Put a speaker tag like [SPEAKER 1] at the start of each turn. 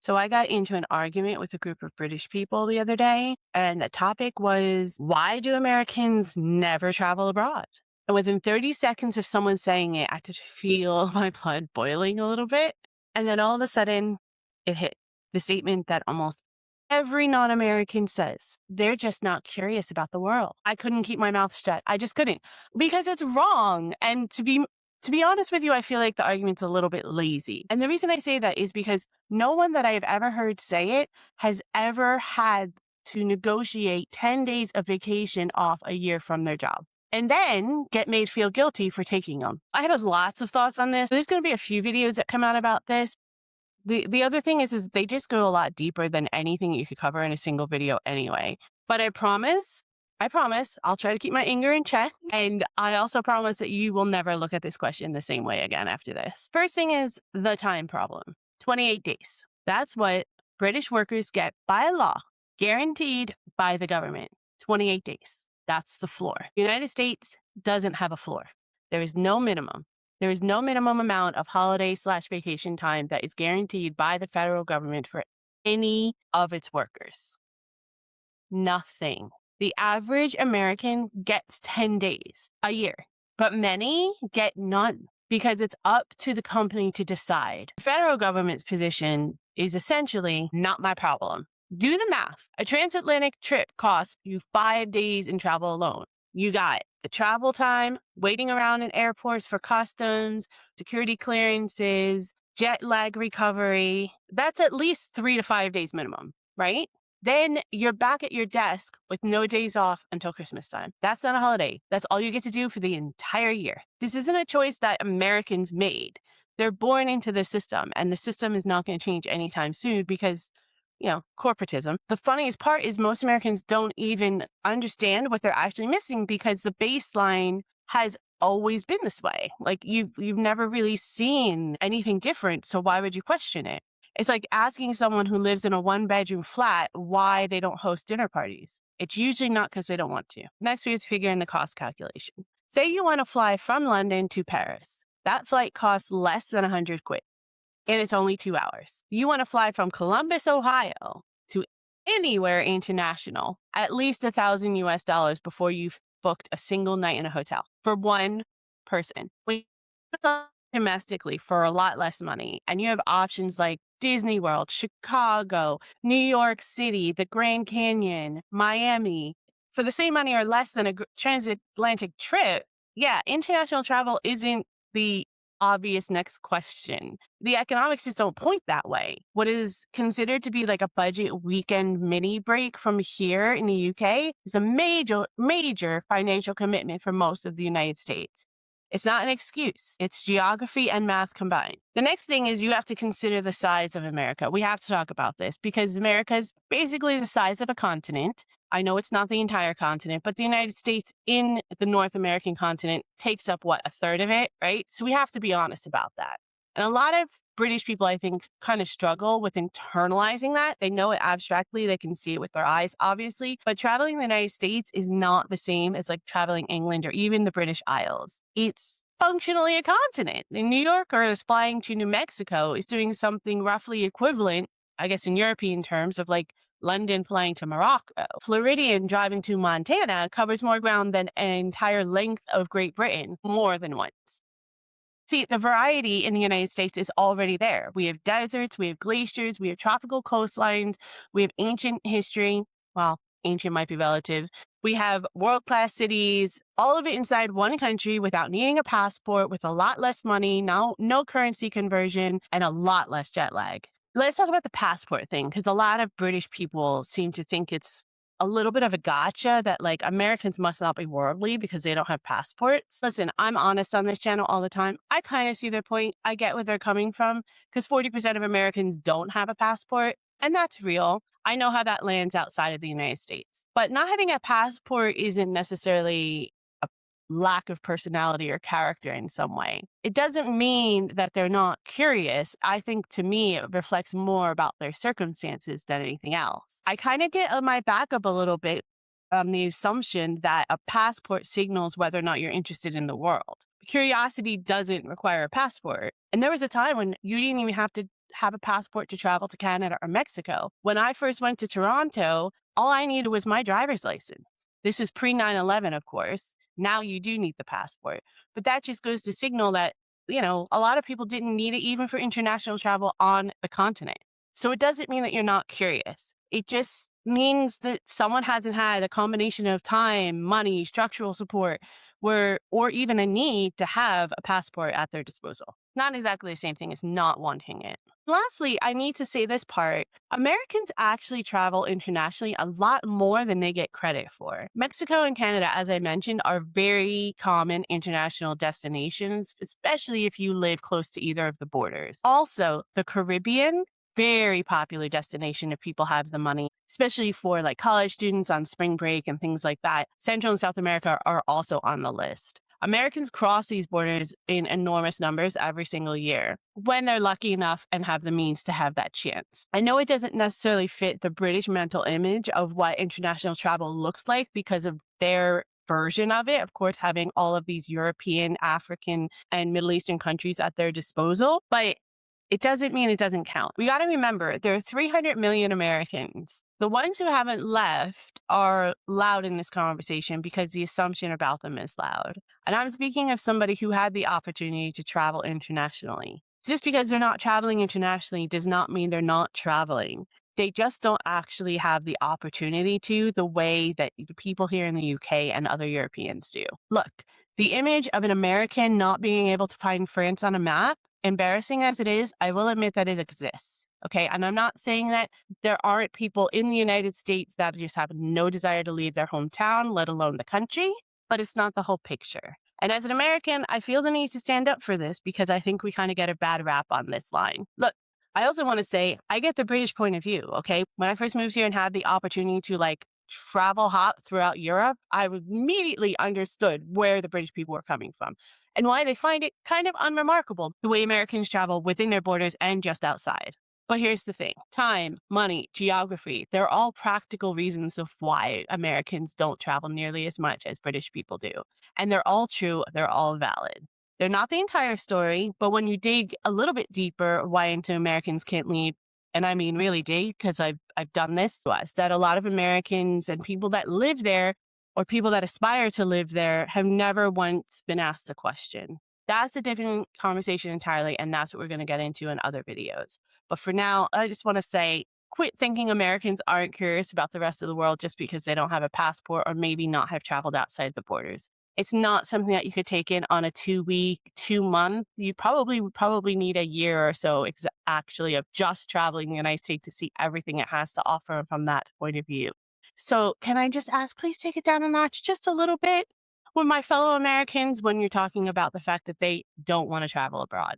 [SPEAKER 1] So I got into an argument with a group of British people the other day, and the topic was, why do Americans never travel abroad? And within 30 seconds of someone saying it, I could feel my blood boiling a little bit. And then all of a sudden, it hit the statement that almost every non-American says. They're just not curious about the world. I couldn't keep my mouth shut. I just couldn't, because it's wrong. And to be honest with you, I feel like the argument's a little bit lazy. And the reason I say that is because no one that I have ever heard say it has ever had to negotiate 10 days of vacation off a year from their job and then get made feel guilty for taking them. I have lots of thoughts on this. There's going to be a few videos that come out about this. The other thing is they just go a lot deeper than anything you could cover in a single video anyway. But I promise, I'll try to keep my anger in check. And I also promise that you will never look at this question the same way again after this. First thing is the time problem. 28 days. That's what British workers get by law, guaranteed by the government. 28 days. That's the floor. The United States doesn't have a floor. There is no minimum. There is no minimum amount of holiday/vacation time that is guaranteed by the federal government for any of its workers. Nothing. The average American gets 10 days a year, but many get none because it's up to the company to decide. The federal government's position is essentially not my problem. Do the math. A transatlantic trip costs you 5 days in travel alone. You got the travel time, waiting around in airports for customs, security clearances, jet lag recovery. That's at least 3 to 5 days minimum, right? Then you're back at your desk with no days off until Christmas time. That's not a holiday. That's all you get to do for the entire year. This isn't a choice that Americans made. They're born into the system, and the system is not going to change anytime soon because corporatism. The funniest part is most Americans don't even understand what they're actually missing because the baseline has always been this way. Like you've never really seen anything different. So why would you question it? It's like asking someone who lives in a 1-bedroom flat why they don't host dinner parties. It's usually not because they don't want to. Next, we have to figure in the cost calculation. Say you want to fly from London to Paris. That flight costs less than 100 quid. And it's only 2 hours. You want to fly from Columbus, Ohio to anywhere international, at least $1,000 before you've booked a single night in a hotel for one person. When you fly domestically for a lot less money, and you have options like Disney World, Chicago, New York City, the Grand Canyon, Miami, for the same money or less than a transatlantic trip, yeah, international travel isn't the obvious next question. The economics just don't point that way. What is considered to be like a budget weekend mini break from here in the UK is a major financial commitment for most of the United States. It's not an excuse. It's geography and math combined. The next thing is you have to consider the size of America. We have to talk about this because America is basically the size of a continent. I know it's not the entire continent, but the United States in the North American continent takes up, a third of it, right? So we have to be honest about that. And a lot of British people, I think, kind of struggle with internalizing that. They know it abstractly. They can see it with their eyes, obviously. But traveling the United States is not the same as like traveling England or even the British Isles. It's functionally a continent. A New Yorker is flying to New Mexico is doing something roughly equivalent, I guess, in European terms of like London flying to Morocco. Floridian driving to Montana covers more ground than an entire length of Great Britain, more than once. See, the variety in the United States is already there. We have deserts, we have glaciers, we have tropical coastlines, we have ancient history. Well, ancient might be relative. We have world-class cities, all of it inside one country without needing a passport, with a lot less money, no currency conversion, and a lot less jet lag. Let's talk about the passport thing, because a lot of British people seem to think it's a little bit of a gotcha that like Americans must not be worldly because they don't have passports. Listen, I'm honest on this channel all the time. I kind of see their point. I get where they're coming from because 40% of Americans don't have a passport, and that's real. I know how that lands outside of the United States. But not having a passport isn't necessarily a lack of personality or character in some way. It doesn't mean that they're not curious. I think to me, it reflects more about their circumstances than anything else. I kind of get my back up a little bit on the assumption that a passport signals whether or not you're interested in the world. Curiosity doesn't require a passport. And there was a time when you didn't even have to have a passport to travel to Canada or Mexico. When I first went to Toronto, all I needed was my driver's license. This was pre 9/11, of course. Now you do need the passport. But that just goes to signal that, a lot of people didn't need it even for international travel on the continent. So it doesn't mean that you're not curious. It just means that someone hasn't had a combination of time, money, structural support, or even a need to have a passport at their disposal. Not exactly the same thing as not wanting it. Lastly, I need to say this part. Americans actually travel internationally a lot more than they get credit for. Mexico and Canada, as I mentioned, are very common international destinations, especially if you live close to either of the borders. Also, the Caribbean, very popular destination if people have the money, especially for like college students on spring break and things like that. Central and South America are also on the list. Americans cross these borders in enormous numbers every single year when they're lucky enough and have the means to have that chance. I know it doesn't necessarily fit the British mental image of what international travel looks like because of their version of it, of course, having all of these European, African, and Middle Eastern countries at their disposal. But it doesn't mean it doesn't count. We got to remember there are 300 million Americans. The ones who haven't left are loud in this conversation because the assumption about them is loud. And I'm speaking of somebody who had the opportunity to travel internationally. Just because they're not traveling internationally does not mean they're not traveling. They just don't actually have the opportunity to the way that the people here in the UK and other Europeans do. Look, the image of an American not being able to find France on a map, embarrassing as it is, I will admit that it exists. Okay. And I'm not saying that there aren't people in the United States that just have no desire to leave their hometown, let alone the country, but it's not the whole picture. And as an American, I feel the need to stand up for this because I think we kind of get a bad rap on this line. Look, I also want to say I get the British point of view. Okay. When I first moved here and had the opportunity to travel hop throughout Europe, I immediately understood where the British people were coming from and why they find it kind of unremarkable the way Americans travel within their borders and just outside. But here's the thing: time, money, geography, they're all practical reasons of why Americans don't travel nearly as much as British people do. And they're all true, they're all valid. They're not the entire story, but when you dig a little bit deeper, why into Americans can't leave, and I mean really dig, because I've done this to us, that a lot of Americans and people that live there or people that aspire to live there have never once been asked a question. That's a different conversation entirely, and that's what we're going to get into in other videos. But for now, I just want to say, quit thinking Americans aren't curious about the rest of the world just because they don't have a passport or maybe not have traveled outside the borders. It's not something that you could take in on a 2-week, 2-month. You would probably need a year or so actually of just traveling the United States to see everything it has to offer from that point of view. So can I just ask, please take it down a notch just a little bit with my fellow Americans when you're talking about the fact that they don't want to travel abroad.